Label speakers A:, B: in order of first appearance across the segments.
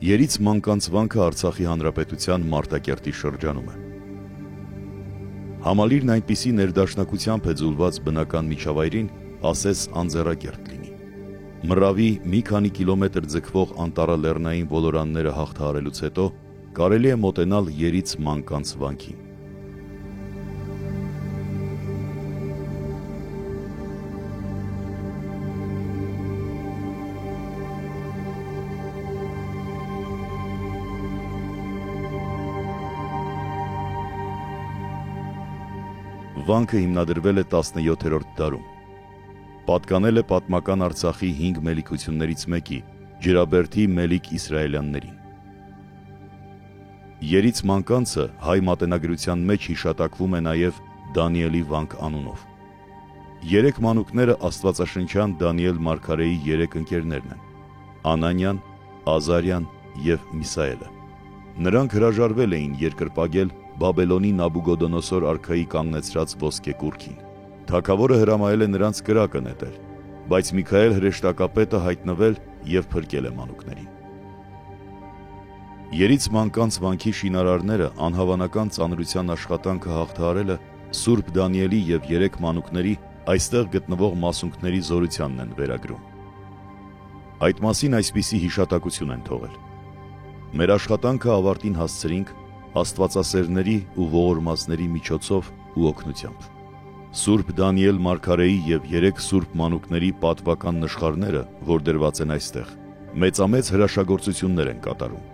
A: Երից մանկանց վանքը Արցախի Հանրապետության Մարտակերտի շրջանում է։ Համալիրն այնպիսի ներդաշնակությամբ է ձուլված բնական միջավայրին, ասես անձեռակերտ լինի։ Մռավի մի քանի կիլոմետր ձգվող անտառալեռնային ոլորանները հաղթահարելուց հետո կարելի է մոտենալ Երից մանկանց վանքին։ Վանքը հիմնադրվել է 17-րդ դարում։ Պատկանել է պատմական Արցախի 5 մելիքություններից մեկի՝ Ջրաբերդի Մելիք Իսրայելյաններին։ Երից մանկանցը հայ մատենագրության մեջ հիշատակվում է նաև Դանիելի վանք անունով։ 3 մանուկները աստվածաշնչյան Դանիել մարգարեի 3 ընկերներն են՝ Անանյան, Ազարյան և Միսաելը։ Նրանք հրաժարվել էին երկրպագել Բաբելոնի Նաբուգոդոնոսոր արքայի կանգնեցրած ոսկե կուռքին։ Թագավորը հրամայել է նրանց կրակը նետել, բայց Միքայել հրեշտակապետը հայտնվել և փրկել է մանուկներին։ Երից մանկանց վանքի շինարարները անհավանական ծանրության աշխատանքը հաղթահարելը Սուրբ Դանիելի և 3 մանուկների այստեղ գտնվող մասունքների զորությանն են վերագրում։ Այդ մասին այսպիսի հիշատակություն են թողել. «Մեր աշխատանքը ավարտին հասցրինք աստվածասերների ու ողորմածների միջոցով ու օգնությամբ։ Սուրբ Դանիել մարգարեի և 3 սուրբ մանուկների պատվական նշխարները, որ դրված են այստեղ, մեծամեծ հրաշագործություններ են կատարում։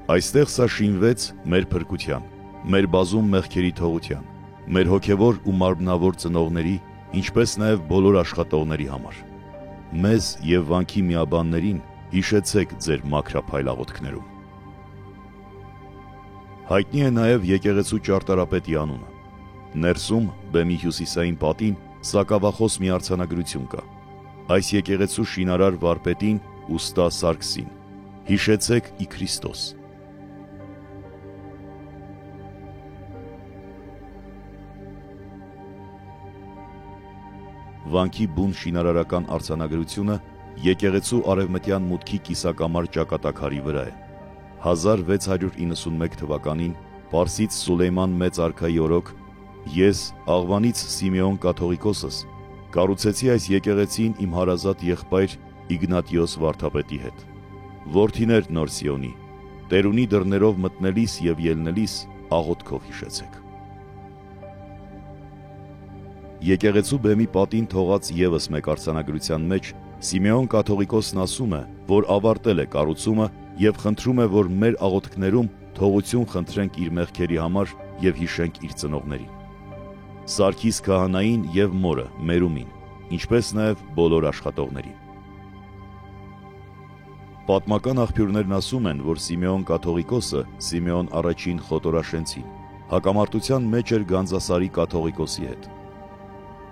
A: Այստեղ սա շինվեց մեր փրկության, մեր բազում մեղքերի թողության, մեր հոգևոր ու մարմնավոր ծնողների, ինչպես նաև բոլոր աշխատողների համար։ Մեզ և վանքի միաբաններին հիշեցեք ձեր մաքրափայլ աղոթքներում»։ Հայտնի է նաև եկեղեցու ճարտարապետի անունը։ Ներսում, բեմի հյուսիսային պատին, սակավախոս մի արձանագրություն կա։ Այս եկեղեցու շինարար վարպետին ուստա Սարգսին։ Հիշեցեք ի Քրիստոս։ Վանքի բուն շինարարական արձանագրությունը եկեղեցու արևմտյան մուտքի կիսակամար ճակատաքարի վրա է։ 1691 թվականին Պարսից Սուլեյման մեծ արքայի օրոք ես, Աղվանից Սիմեոն կաթողիկոսս, կառուցեցի այս եկեղեցին իմ հարազատ եղբայր Իգնատիոս վարդապետի հետ։ Որդիներ Նոր Սիոնի, Տերունի դռներով մտնելիս և ելնելիս աղոթքով հիշեցեք։ Եկեղեցու բեմի պատին թողած ևս մեկ արձանագրության մեջ Սիմեոն կաթողիկոսն ասում է, որ ավարտել է կառուցումը և խնդրում է, որ մեր աղոթքներում թողություն խնդրենք իր մեղքերի համար և հիշենք իր ծնողներին, Սարգիս քահանային և մորը Մերումին, ինչպես նաև բոլոր աշխատողներին։ Պատմական աղբյուրներն ասում են, որ Սիմեոն կաթողիկոսը Սիմեոն առաջին Խոտորաշենցին հակամարտության մեջ էր Գանձասարի կաթողիկոսի հետ։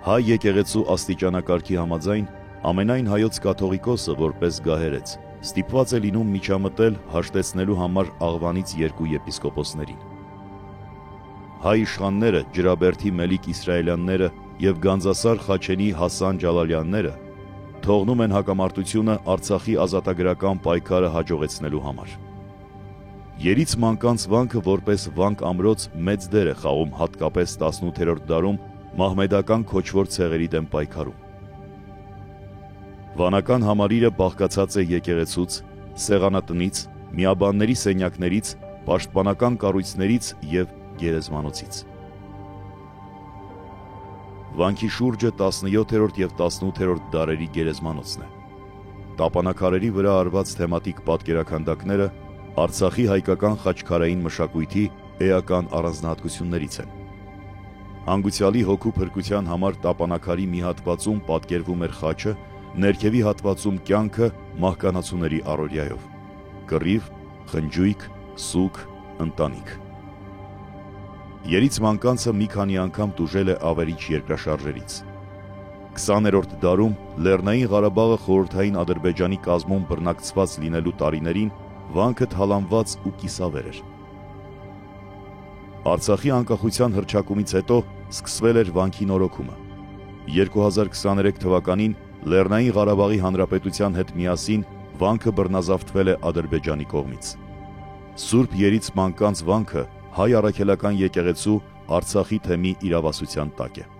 A: Հայ եկեղեցու աստիճանակարգի համաձայն ամենայն հայոց կաթողիկոսը որպես գահերեց ստիպված է լինում միջամտել հաշտեցնելու համար Աղվանից 2 եպիսկոպոսներին։ Հայ իշխանները Ջրաբերդի Մելիք Իսրայելյանները և Գանձասար Խաչենի Հասան Ջալալյանները թողնում են հակամարտությունը Արցախի ազատագրական պայքարը հաջողեցնելու համար։ Երից մանկանց վանքը որպես վանք ամրոց մեծ դեր է խաղում հատկապես 18-րդ դարում մահմեդական քոչվոր ցեղերի դեմ պայքարում։ Վանական համալիրը բաղկացած է եկեղեցուց, սեղանատնից, միաբանների սենյակներից, պաշտպանական կառույցներից և գերեզմանոցից։ Վանքի շուրջը 17-րդ և 18-րդ դարերի գերեզմանոցն է։ Տապանաքարերի վրա արված թեմատիկ պատկերաքանդակները Արցախի հայկական խաչքարային մշակույթի էական առանձնահատկություններից են։ Հանգուցյալի հոգու փրկության համար տապանաքարի մի հատվածում պատկերվում էր խաչը, ներքևի հատվածում կյանքը մահկանացուների առօրյայով՝ կռիվ, խնջույք, սուգ, ընտանիք։ Երից մանկանցը մի քանի անգամ տուժել է ավերիչ երկրաշարժերից։ 20-րդ դարում Լեռնային Ղարաբաղը խորհրդային Ադրբեջանի կազմում բռնակցված լինելու տարիներին վանքը թալանված ու կիսավեր էր։ Արցախի անկախության հռչակումից հետո սկսվել էր վանքի նորոգումը։ 2023 թվականին Լեռնային Ղարաբաղի Հանրապետության հետ միասին վանքը բռնազավթվել է Ադրբեջանի կողմից։ Սուրբ Երից մանկանց վանքը հայ առաքելական եկեղեցու Արցախի թեմի իրավասության տակ է։